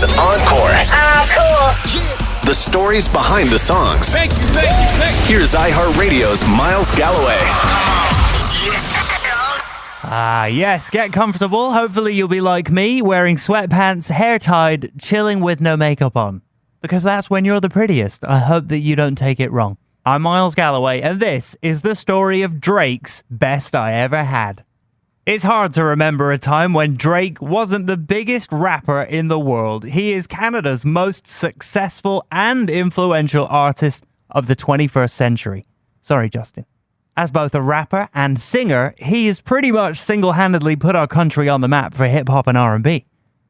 is Encore. The stories behind the songs. Thank you. Here's iHeartRadio's Miles Galloway. Yes, get comfortable. Hopefully you'll be like me, wearing sweatpants, hair tied, chilling with no makeup on. Because that's when you're the prettiest. I hope that you don't take it wrong. I'm Miles Galloway, and this is the story of Drake's Best I Ever Had. It's hard to remember a time when Drake wasn't the biggest rapper in the world. He is Canada's most successful and influential artist of the 21st century. Sorry, Justin. As both a rapper and singer, he has pretty much single-handedly put our country on the map for hip-hop and R&B.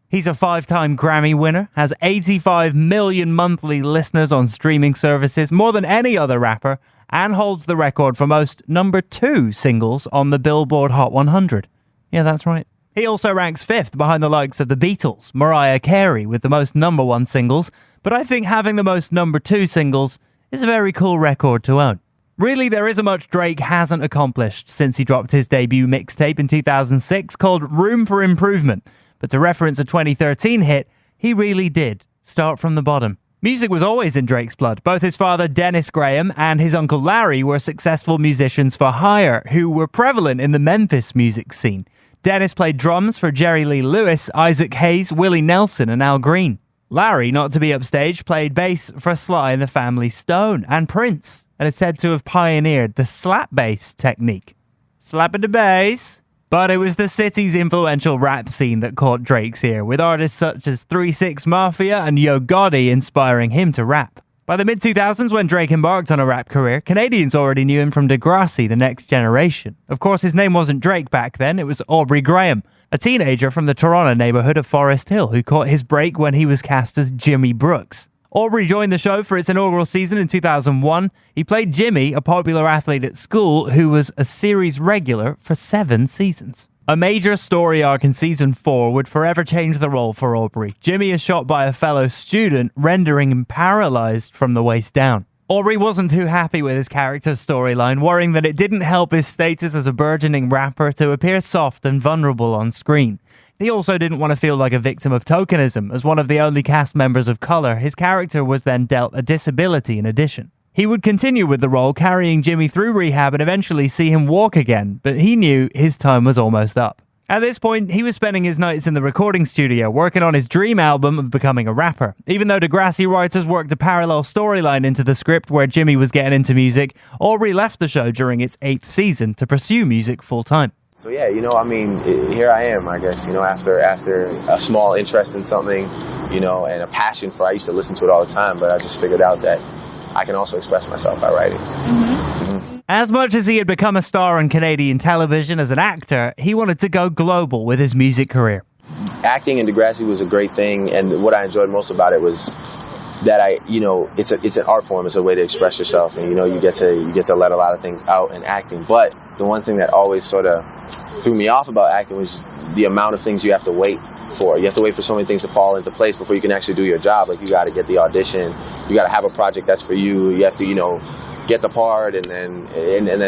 He's a 5-time Grammy winner, has 85 million monthly listeners on streaming services, more than any other rapper, and holds the record for most number 2 singles on the Billboard Hot 100. Yeah, that's right. He also ranks 5th behind the likes of the Beatles, Mariah Carey, with the most number 1 singles, but I think having the most number 2 singles is a very cool record to own. Really, there isn't much Drake hasn't accomplished since he dropped his debut mixtape in 2006 called Room for Improvement. But to reference a 2013 hit, he really did start from the bottom. Music was always in Drake's blood. Both his father, Dennis Graham, and his uncle Larry were successful musicians for hire who were prevalent in the Memphis music scene. Dennis played drums for Jerry Lee Lewis, Isaac Hayes, Willie Nelson, and Al Green. Larry, not to be upstaged, played bass for Sly and the Family Stone and Prince, and is said to have pioneered the slap bass technique. Slapping the bass. But it was the city's influential rap scene that caught Drake's ear, with artists such as 3 6 Mafia and Yo Gotti inspiring him to rap. By the mid-2000s, when Drake embarked on a rap career, Canadians already knew him from Degrassi The Next Generation. Of course, his name wasn't Drake back then, it was Aubrey Graham, a teenager from the Toronto neighbourhood of Forest Hill who caught his break when he was cast as Jimmy Brooks. Aubrey joined the show for its inaugural season in 2001. He played Jimmy, a popular athlete at school who was a series regular for 7 seasons. A major story arc in season 4 would forever change the role for Aubrey. Jimmy is shot by a fellow student, rendering him paralyzed from the waist down. Aubrey wasn't too happy with his character's storyline, worrying that it didn't help his status as a burgeoning rapper to appear soft and vulnerable on screen. He also didn't want to feel like a victim of tokenism. As one of the only cast members of color, his character was then dealt a disability in addition. He would continue with the role, carrying Jimmy through rehab and eventually see him walk again, but he knew his time was almost up. At this point, he was spending his nights in the recording studio, working on his dream album of becoming a rapper. Even though Degrassi writers worked a parallel storyline into the script where Jimmy was getting into music, Aubrey left the show during its 8th season to pursue music full-time. So yeah, here I am, I guess, after a small interest in something, and a passion for, I used to listen to it all the time, but I just figured out that I can also express myself by writing. As much as he had become a star on Canadian television as an actor, he wanted to go global with his music career. Acting in Degrassi was a great thing, and what I enjoyed most about it was that it's an art form, it's a way to express yourself, and you get to let a lot of things out in acting. But the one thing that always sort of threw me off about acting was the amount of things you have to wait for. You have to wait for so many things to fall into place before you can actually do your job. Like, you got to get the audition, you got to have a project that's for you, you have to get the part, and then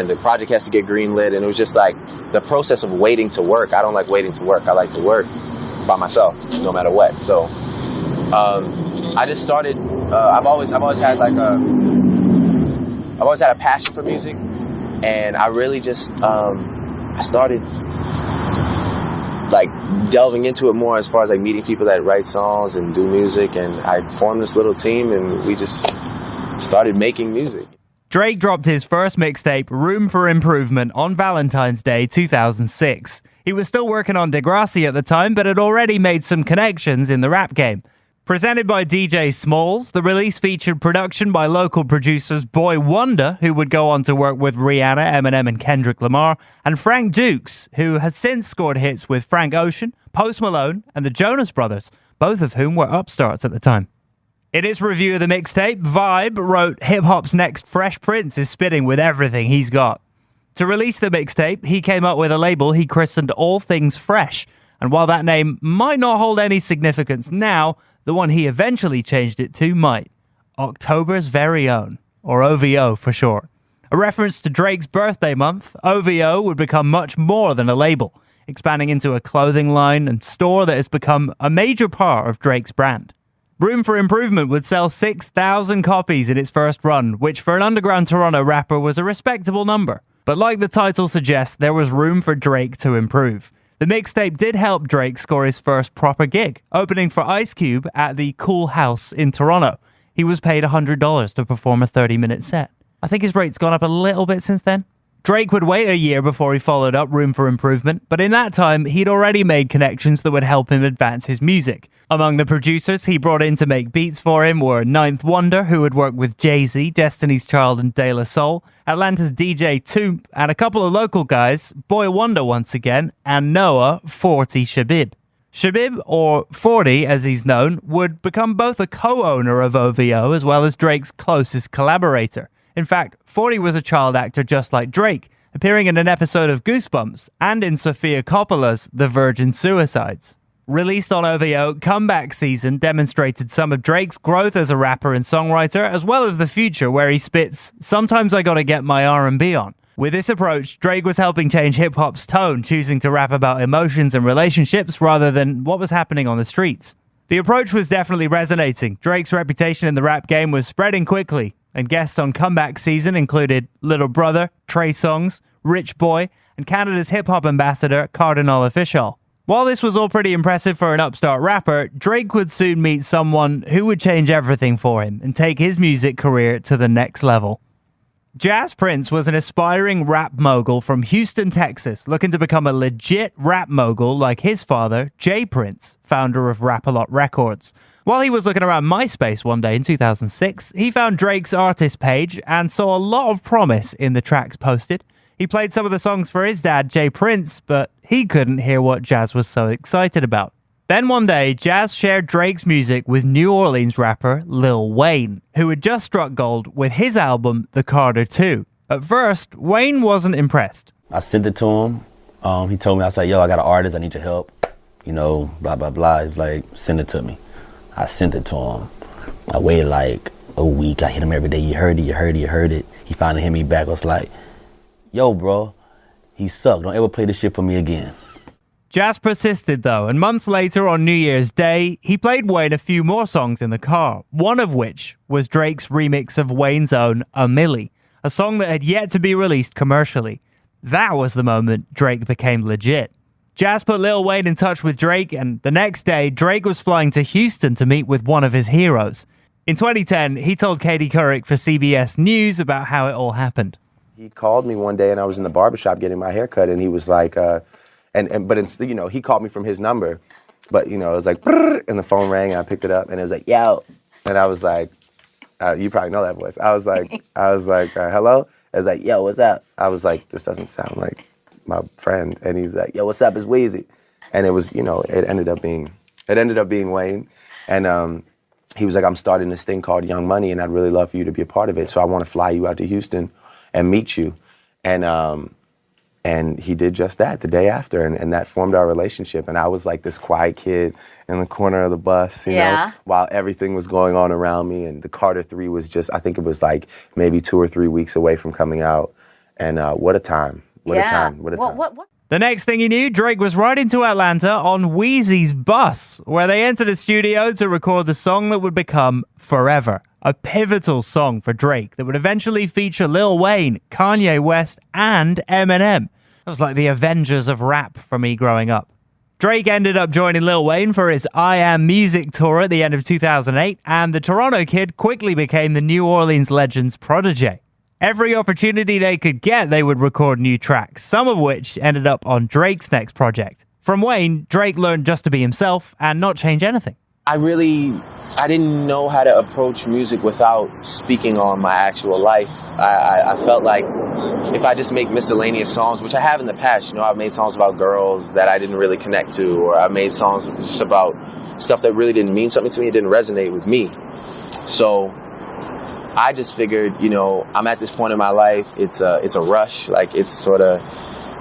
the project has to get greenlit. And it was just like the process of waiting to work. I don't like waiting to work. I like to work by myself, no matter what. So I just started. I've always had a passion for music, and I really just I started delving into it more as far as meeting people that write songs and do music, and I formed this little team, and we just started making music. Drake dropped his first mixtape, Room for Improvement, on Valentine's Day 2006. He was still working on Degrassi at the time, but had already made some connections in the rap game. Presented by DJ Smalls, the release featured production by local producers Boy Wonder, who would go on to work with Rihanna, Eminem, and Kendrick Lamar, and Frank Dukes, who has since scored hits with Frank Ocean, Post Malone, and the Jonas Brothers, both of whom were upstarts at the time. In his review of the mixtape, Vibe wrote, "Hip-hop's next Fresh Prince is spitting with everything he's got." To release the mixtape, he came up with a label he christened All Things Fresh, and while that name might not hold any significance now, the one he eventually changed it to might. October's Very Own, or OVO for short. A reference to Drake's birthday month, OVO would become much more than a label. expanding into a clothing line and store that has become a major part of Drake's brand. Room for Improvement would sell 6,000 copies in its first run, which for an underground Toronto rapper was a respectable number. But like the title suggests, there was room for Drake to improve. The mixtape did help Drake score his first proper gig, opening for Ice Cube at the Cool House in Toronto. He was paid $100 to perform a 30-minute set. I think his rate's gone up a little bit since then. Drake would wait a year before he followed up Room for Improvement, but in that time, he'd already made connections that would help him advance his music. Among the producers he brought in to make beats for him were Ninth Wonder, who had worked with Jay-Z, Destiny's Child, and De La Soul, Atlanta's DJ Toomp, and a couple of local guys, Boy Wonder once again, and Noah 40 Shabib. Shabib, or 40 as he's known, would become both a co-owner of OVO as well as Drake's closest collaborator. In fact, 40 was a child actor just like Drake, appearing in an episode of Goosebumps and in Sofia Coppola's The Virgin Suicides. Released on OVO, Comeback Season demonstrated some of Drake's growth as a rapper and songwriter, as well as the future where he spits, "Sometimes I gotta get my R&B on." With this approach, Drake was helping change hip-hop's tone, choosing to rap about emotions and relationships rather than what was happening on the streets. The approach was definitely resonating. Drake's reputation in the rap game was spreading quickly, and guests on Comeback Season included Little Brother, Trey Songz, Rich Boy, and Canada's hip-hop ambassador, Cardinal Offishall. While this was all pretty impressive for an upstart rapper, Drake would soon meet someone who would change everything for him and take his music career to the next level. Jazz Prince was an aspiring rap mogul from Houston, Texas, looking to become a legit rap mogul like his father, Jay Prince, founder of Rap-A-Lot Records. While he was looking around MySpace one day in 2006, he found Drake's artist page and saw a lot of promise in the tracks posted. He played some of the songs for his dad, Jay Prince, but he couldn't hear what Jazz was so excited about. Then one day, Jazz shared Drake's music with New Orleans rapper Lil Wayne, who had just struck gold with his album, The Carter 2. At first, Wayne wasn't impressed. I sent it to him. He told me, I was like, yo, I got an artist, I need your help. You know, blah, blah, blah. He's like, send it to me. I sent it to him. I waited like a week. I hit him every day. You heard it. He finally hit me back. I was like, yo, bro, he sucked. Don't ever play this shit for me again. Jazz persisted, though, and months later on New Year's Day, he played Wayne a few more songs in the car, one of which was Drake's remix of Wayne's own A Milli, a song that had yet to be released commercially. That was the moment Drake became legit. Jazz put Lil Wayne in touch with Drake, and the next day, Drake was flying to Houston to meet with one of his heroes. In 2010, he told Katie Couric for CBS News about how it all happened. He called me one day, and I was in the barbershop getting my hair cut, and he was like, but instead, you know, he called me from his number, but, you know, it was like, and the phone rang, and I picked it up, and it was like, yo, and I was like, you probably know that voice. I was like, hello? I was like, yo, what's up? I was like, this doesn't sound like my friend, and he's like, yo, what's up, it's Weezy. And it was, you know, it ended up being Wayne, and he was like, I'm starting this thing called Young Money, and I'd really love for you to be a part of it, so I want to fly you out to Houston and meet you. And he did just that the day after, and that formed our relationship. And I was like this quiet kid in the corner of the bus, you know, while everything was going on around me. And the Carter 3 was just, I think it was like maybe 2 or 3 weeks away from coming out. And what a time. What a time. What? The next thing he knew, Drake was right into Atlanta on Weezy's bus, where they entered a studio to record the song that would become Forever, a pivotal song for Drake that would eventually feature Lil Wayne, Kanye West, and Eminem. It was like the Avengers of rap for me growing up. Drake ended up joining Lil Wayne for his I Am Music tour at the end of 2008, and the Toronto kid quickly became the New Orleans legend's protege. Every opportunity they could get, they would record new tracks, some of which ended up on Drake's next project. From Wayne, Drake learned just to be himself and not change anything. I didn't know how to approach music without speaking on my actual life. I felt like if I just make miscellaneous songs, which I have in the past, you know, I've made songs about girls that I didn't really connect to, or I've made songs just about stuff that really didn't mean something to me, it didn't resonate with me. So I just figured, you know, I'm at this point in my life, it's a rush, like it's sort of,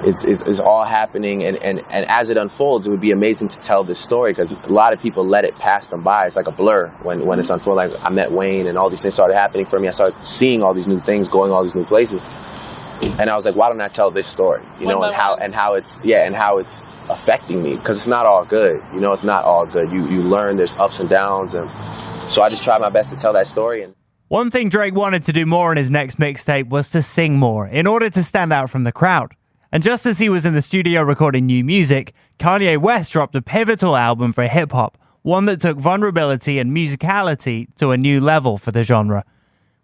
it's all happening, and as it unfolds, it would be amazing to tell this story, because a lot of people let it pass them by. It's like a blur when it's unfolding. Like I met Wayne, and all these things started happening for me. I started seeing all these new things, going all these new places, And I was like, why don't I tell this story? You know, and how it's affecting me, because it's not all good. You know, it's not all good. You learn there's ups and downs, and so I just tried my best to tell that story. And one thing Drake wanted to do more in his next mixtape was to sing more in order to stand out from the crowd. And just as he was in the studio recording new music, Kanye West dropped a pivotal album for hip-hop, one that took vulnerability and musicality to a new level for the genre.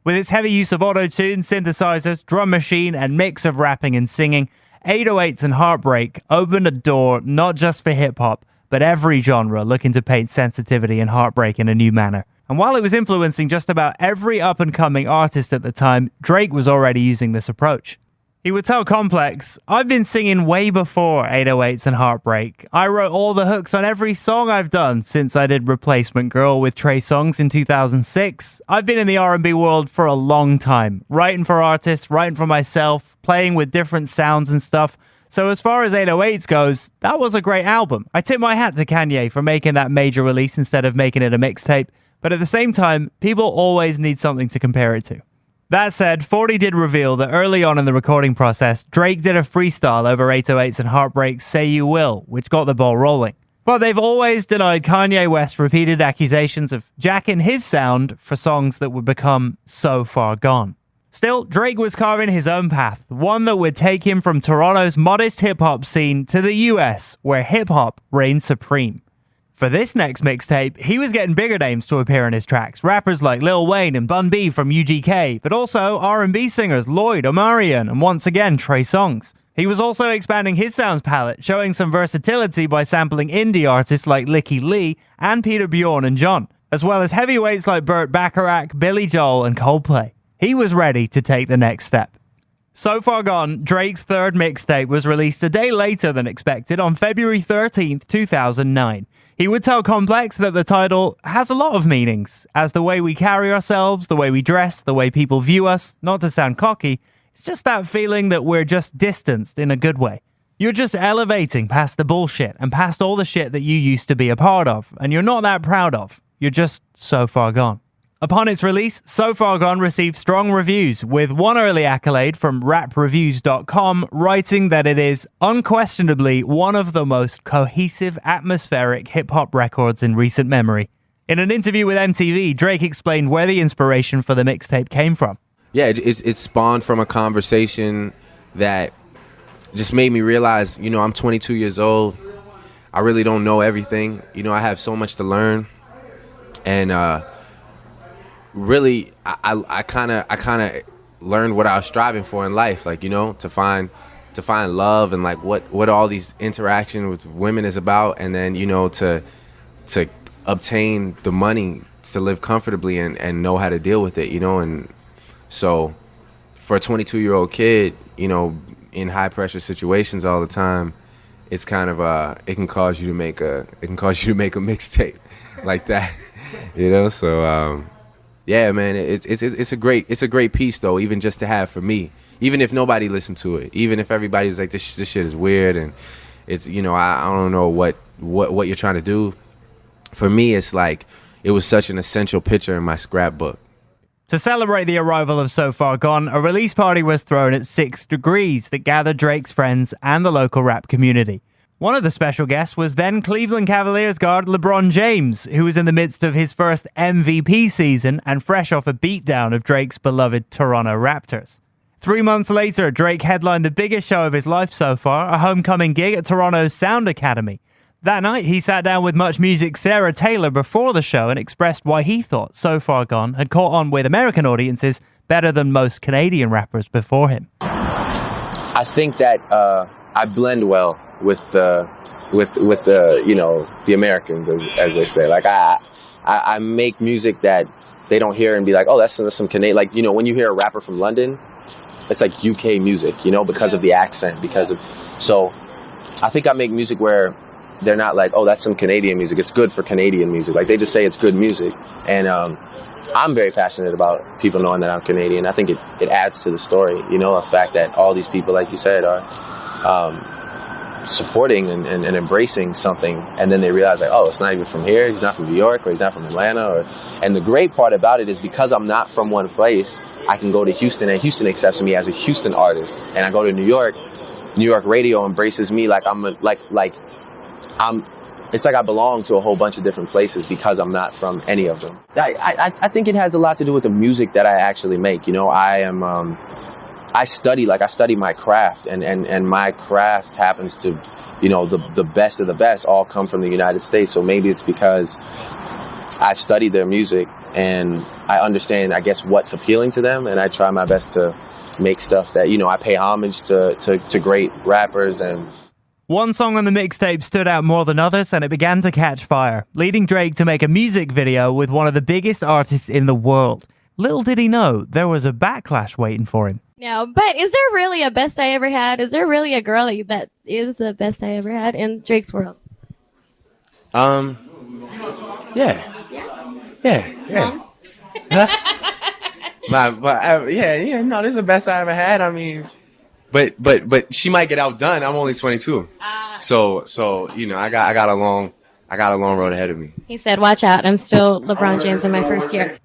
With its heavy use of auto-tune, synthesizers, drum machine, and mix of rapping and singing, 808s and Heartbreak opened a door not just for hip-hop, but every genre looking to paint sensitivity and heartbreak in a new manner. And while it was influencing just about every up-and-coming artist at the time, Drake was already using this approach. He would tell Complex, "I've been singing way before 808s and Heartbreak. I wrote all the hooks on every song I've done since I did Replacement Girl with Trey Songz in 2006. I've been in the R&B world for a long time, writing for artists, writing for myself, playing with different sounds and stuff. So as far as 808s goes, that was a great album. I tip my hat to Kanye for making that major release instead of making it a mixtape, but at the same time, people always need something to compare it to." That said, 40 did reveal that early on in the recording process, Drake did a freestyle over 808s and Heartbreak's Say You Will, which got the ball rolling. But they've always denied Kanye West's repeated accusations of jacking his sound for songs that would become so far gone. Still, Drake was carving his own path, one that would take him from Toronto's modest hip-hop scene to the US, where hip-hop reigned supreme. For this next mixtape, he was getting bigger names to appear in his tracks, rappers like Lil Wayne and Bun B from UGK, but also R&B singers Lloyd, Omarion, and once again Trey Songz. He was also expanding his sounds palette, showing some versatility by sampling indie artists like Licky Lee and Peter Bjorn and John, as well as heavyweights like Burt Bacharach, Billy Joel, and Coldplay. He was ready to take the next step. So Far Gone, Drake's third mixtape, was released a day later than expected on February 13th, 2009. He would tell Complex that the title has a lot of meanings, as the way we carry ourselves, the way we dress, the way people view us, not to sound cocky, it's just that feeling that we're just distanced in a good way. You're just elevating past the bullshit and past all the shit that you used to be a part of, and you're not that proud of. You're just so far gone. Upon its release, So Far Gone received strong reviews, with one early accolade from rapreviews.com writing that it is unquestionably one of the most cohesive, atmospheric hip-hop records in recent memory. In an interview with MTV, Drake explained where the inspiration for the mixtape came from. Yeah, it spawned from a conversation that just made me realize, you know, I'm 22 years old. I really don't know everything. You know, I have so much to learn. And, really, I kind of learned what I was striving for in life, like, you know, to find love and like what all these interaction with women is about, and then, you know, to obtain the money to live comfortably and know how to deal with it, you know. And so for a 22-year-old kid, you know, in high pressure situations all the time, it's kind of it can cause you to make a mixtape like that, you know. So yeah, man, it's a great piece though, even just to have for me. Even if nobody listened to it, even if everybody was like, this shit is weird, and it's, you know, I don't know what you're trying to do. For me, it's like it was such an essential picture in my scrapbook. To celebrate the arrival of So Far Gone, a release party was thrown at 6 Degrees that gathered Drake's friends and the local rap community. One of the special guests was then Cleveland Cavaliers guard LeBron James, who was in the midst of his first MVP season and fresh off a beatdown of Drake's beloved Toronto Raptors. 3 months later, Drake headlined the biggest show of his life so far, a homecoming gig at Toronto's Sound Academy. That night, he sat down with Much Music's Sarah Taylor before the show and expressed why he thought So Far Gone had caught on with American audiences better than most Canadian rappers before him. I think that I blend well with the you know, the Americans, as they say. Like I make music that they don't hear and be like, oh, that's some Canadian. Like, you know, when you hear a rapper from London, it's like UK music, you know, because of the accent, so I think I make music where they're not like, oh, that's some Canadian music. It's good for Canadian music. Like, they just say it's good music. And I'm very passionate about people knowing that I'm Canadian. I think it adds to the story, you know, the fact that all these people, like you said, are supporting and embracing something, and then they realize, like, oh, it's not even from here. He's not from New York, or he's not from Atlanta. And the great part about it is, because I'm not from one place, I can go to Houston and Houston accepts me as a Houston artist. And I go to New York radio embraces me like it's like I belong to a whole bunch of different places because I'm not from any of them. I think it has a lot to do with the music that I actually make. You know, I study my craft, and my craft happens to, you know, the best of the best all come from the United States. So maybe it's because I've studied their music and I understand, I guess, what's appealing to them, and I try my best to make stuff that, you know, I pay homage to great rappers. And one song on the mixtape stood out more than others, and it began to catch fire, leading Drake to make a music video with one of the biggest artists in the world. Little did he know there was a backlash waiting for him. No, but is there really a best I ever had? Is there really a girl that is the best I ever had in Drake's world? Yeah. No, this is the best I ever had. I mean, but she might get outdone. I'm only 22, so you know, I got a long road ahead of me. He said, "Watch out, I'm still LeBron James in my first year."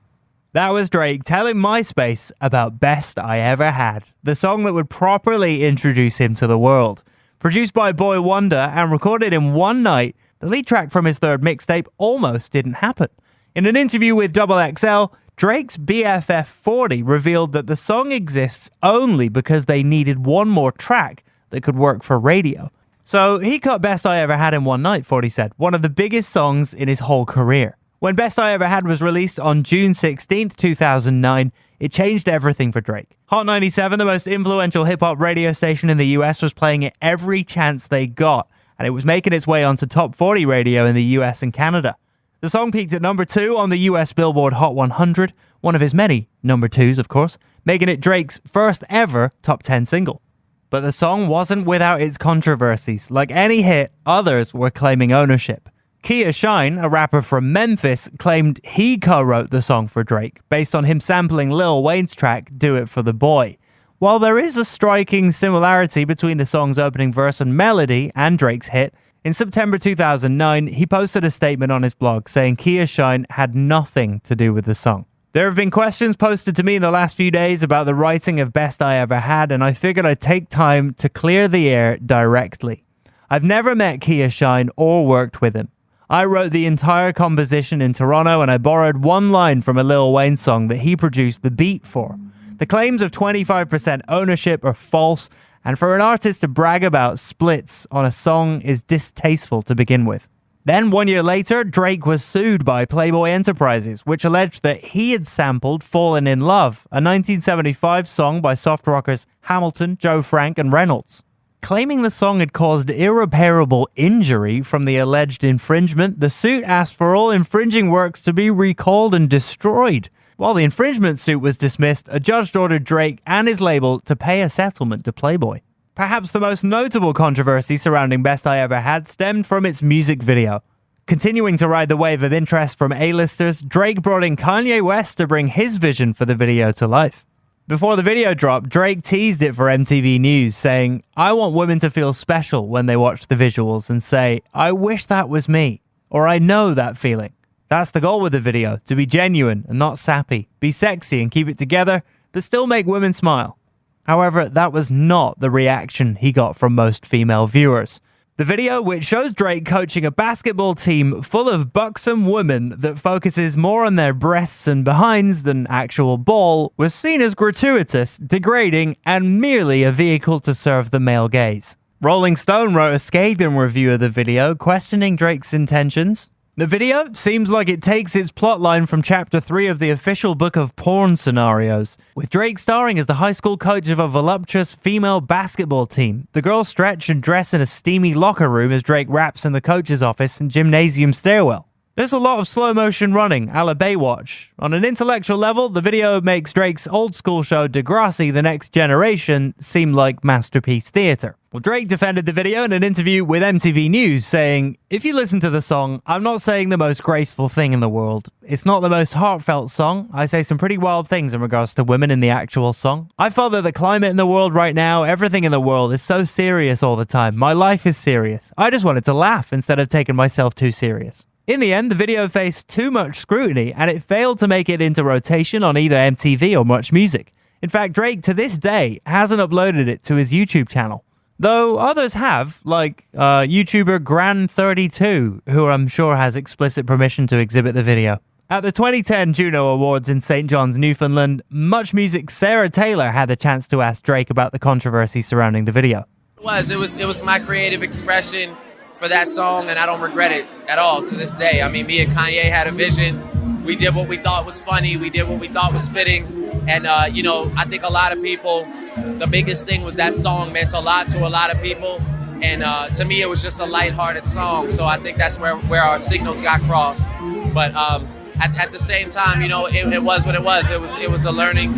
That was Drake telling MySpace about Best I Ever Had, the song that would properly introduce him to the world. Produced by Boy Wonder and recorded in one night, the lead track from his third mixtape almost didn't happen. In an interview with XXL, Drake's BFF40 revealed that the song exists only because they needed one more track that could work for radio. So he cut Best I Ever Had in one night, 40 said, one of the biggest songs in his whole career. When Best I Ever Had was released on June 16th, 2009, it changed everything for Drake. Hot 97, the most influential hip-hop radio station in the US, was playing it every chance they got, and it was making its way onto top 40 radio in the US and Canada. The song peaked at number 2 on the US Billboard Hot 100, one of his many number 2s, of course, making it Drake's first ever top 10 single. But the song wasn't without its controversies. Like any hit, others were claiming ownership. Kia Shine, a rapper from Memphis, claimed he co-wrote the song for Drake, based on him sampling Lil Wayne's track, Do It For The Boy. While there is a striking similarity between the song's opening verse and melody and Drake's hit, in September 2009, he posted a statement on his blog saying Kia Shine had nothing to do with the song. There have been questions posted to me in the last few days about the writing of Best I Ever Had, and I figured I'd take time to clear the air directly. I've never met Kia Shine or worked with him. I wrote the entire composition in Toronto, and I borrowed one line from a Lil Wayne song that he produced the beat for. The claims of 25% ownership are false, and for an artist to brag about splits on a song is distasteful to begin with. Then 1 year later, Drake was sued by Playboy Enterprises, which alleged that he had sampled Fallin' in Love, a 1975 song by soft rockers Hamilton, Joe Frank, and Reynolds. Claiming the song had caused irreparable injury from the alleged infringement, the suit asked for all infringing works to be recalled and destroyed. While the infringement suit was dismissed, a judge ordered Drake and his label to pay a settlement to Playboy. Perhaps the most notable controversy surrounding Best I Ever Had stemmed from its music video. Continuing to ride the wave of interest from A-listers, Drake brought in Kanye West to bring his vision for the video to life. Before the video dropped, Drake teased it for MTV News, saying, "I want women to feel special when they watch the visuals and say, I wish that was me, or I know that feeling." That's the goal with the video, to be genuine and not sappy, be sexy and keep it together, but still make women smile. However, that was not the reaction he got from most female viewers. The video, which shows Drake coaching a basketball team full of buxom women that focuses more on their breasts and behinds than actual ball, was seen as gratuitous, degrading, and merely a vehicle to serve the male gaze. Rolling Stone wrote a scathing review of the video, questioning Drake's intentions. The video seems like it takes its plotline from Chapter 3 of the official book of porn scenarios, with Drake starring as the high school coach of a voluptuous female basketball team. The girls stretch and dress in a steamy locker room as Drake raps in the coach's office and gymnasium stairwell. There's a lot of slow motion running, a la Baywatch. On an intellectual level, the video makes Drake's old school show Degrassi The Next Generation seem like masterpiece theater. Well, Drake defended the video in an interview with MTV News, saying, "If you listen to the song, I'm not saying the most graceful thing in the world. It's not the most heartfelt song. I say some pretty wild things in regards to women in the actual song. I felt that the climate in the world right now, everything in the world is so serious all the time. My life is serious. I just wanted to laugh instead of taking myself too serious." In the end, the video faced too much scrutiny, and it failed to make it into rotation on either MTV or Much Music. In fact, Drake, to this day, hasn't uploaded it to his YouTube channel. Though others have, like YouTuber Gran32, who I'm sure has explicit permission to exhibit the video. At the 2010 Juno Awards in St. John's, Newfoundland, Much Music's Sarah Taylor had the chance to ask Drake about the controversy surrounding the video. It was my creative expression for that song, and I don't regret it at all to this day. I mean, me and Kanye had a vision. We did what we thought was funny. We did what we thought was fitting. And, I think a lot of people, the biggest thing was that song meant a lot to a lot of people. And to me, it was just a lighthearted song. So I think that's where our signals got crossed. But at the same time, it was what it was. It was a learning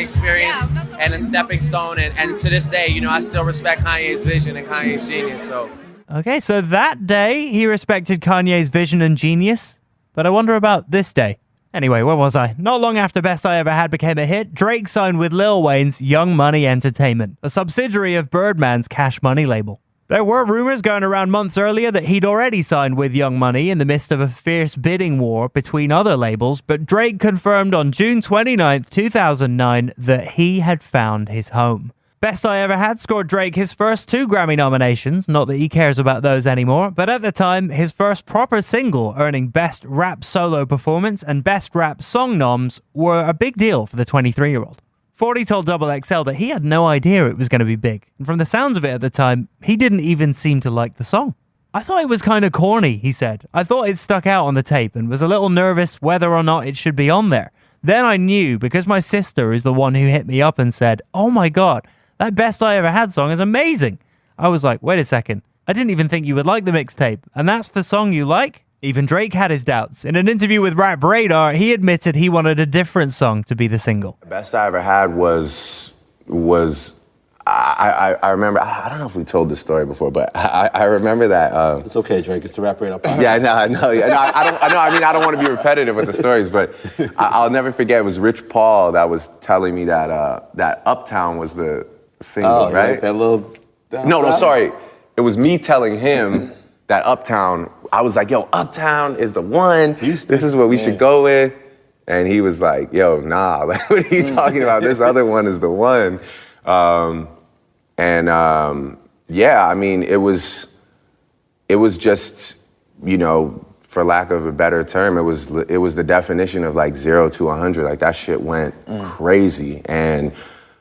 experience and a stepping stone. And to this day, I still respect Kanye's vision and Kanye's genius. So. Okay, so that day, he respected Kanye's vision and genius. But I wonder about this day. Anyway, where was I? Not long after Best I Ever Had became a hit, Drake signed with Lil Wayne's Young Money Entertainment, a subsidiary of Birdman's Cash Money label. There were rumors going around months earlier that he'd already signed with Young Money in the midst of a fierce bidding war between other labels, but Drake confirmed on June 29th, 2009 that he had found his home. Best I Ever Had scored Drake his first 2 Grammy nominations, not that he cares about those anymore, but at the time, his first proper single earning Best Rap Solo Performance and Best Rap Song noms were a big deal for the 23-year-old. 40 told XXL that he had no idea it was going to be big, and from the sounds of it at the time, he didn't even seem to like the song. I thought it was kind of corny, he said. I thought it stuck out on the tape and was a little nervous whether or not it should be on there. Then I knew, because my sister is the one who hit me up and said, "Oh my God, that Best I Ever Had song is amazing." I was like, wait a second. I didn't even think you would like the mixtape. And that's the song you like? Even Drake had his doubts. In an interview with Rap Radar, he admitted he wanted a different song to be the single. The Best I Ever Had was I remember, I don't know if we told this story before, but I remember that. It's okay, Drake. It's the Rap Radar. Yeah, I know. I don't want to be repetitive with the stories, but I'll never forget. It was Rich Paul that was telling me that Uptown was the single, right? Like that little. No, sorry. It was me telling him that Uptown. I was like, "Yo, Uptown is the one. This is what we should go with." And he was like, "Yo, nah. Like, what are you talking about? This other one is the one." Yeah, I mean, it was just, for lack of a better term, it was the definition of like 0 to 100. Like that shit went crazy. And,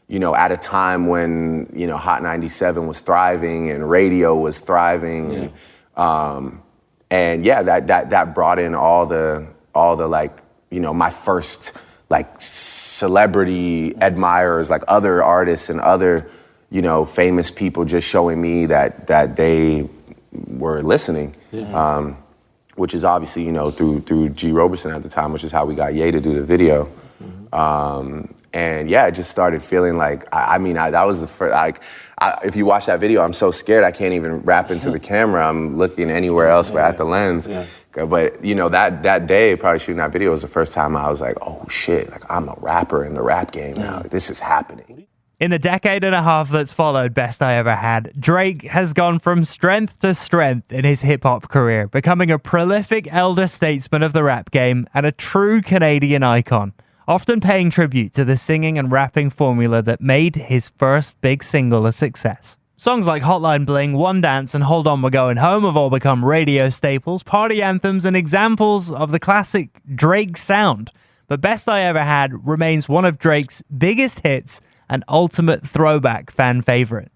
at a time when, Hot 97 was thriving and radio was thriving. And yeah, that brought in all the like, my first like celebrity admirers, like other artists and other, famous people just showing me that they were listening, which is obviously, through G. Roberson at the time, which is how we got Ye to do the video. And yeah, it just started feeling like, that was the first, if you watch that video, I'm so scared I can't even rap into the camera. I'm looking anywhere else but at the lens. Yeah. But, that day, probably shooting that video was the first time I was like, oh shit, like I'm a rapper in the rap game now. Like, this is happening. In the decade and a half that's followed Best I Ever Had, Drake has gone from strength to strength in his hip-hop career, becoming a prolific elder statesman of the rap game and a true Canadian icon, often paying tribute to the singing and rapping formula that made his first big single a success. Songs like Hotline Bling, One Dance, and Hold On We're Going Home have all become radio staples, party anthems, and examples of the classic Drake sound. But Best I Ever Had remains one of Drake's biggest hits and ultimate throwback fan favorite.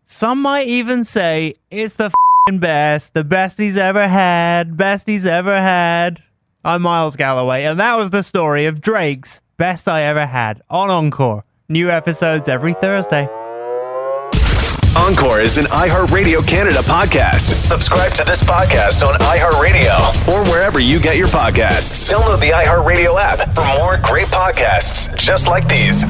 Some might even say it's the best, the best he's ever had, best he's ever had. I'm Miles Galloway, and that was the story of Drake's Best I Ever Had on Encore. New episodes every Thursday. Encore is an iHeartRadio Canada podcast. Subscribe to this podcast on iHeartRadio or wherever you get your podcasts. Download the iHeartRadio app for more great podcasts just like these.